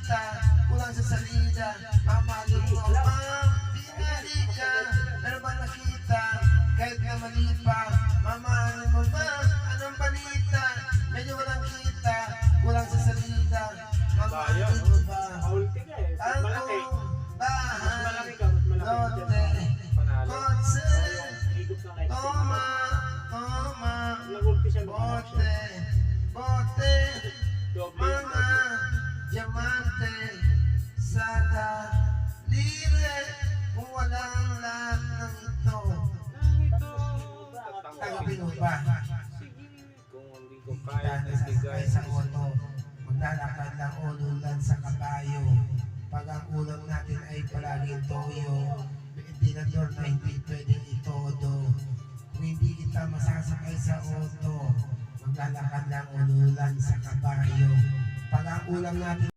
makita, kulang sa salida, mamahalin mo, ma'am, di mali ka, pero ba nakita, kahit na mali pa, mamahalin mo, ma'am, anong balita, medyo walang kita, kulang sa salida, mamahalin mo ba, ang bahay, lote, kotse, toma, bote, mga diamante, sada, lire, kung walang lahat ng ito, tanggapin mo ba? Kita na sasakay sa auto, maglalakad lang o lulan sa kabayo. Pag ang ulam natin ay palaging toyo, ventilador na hindi pwedeng itodo. Kung hindi kita masasakay sa auto, maglalakad lang o lulan sa kabayo. Pag ang ulam natin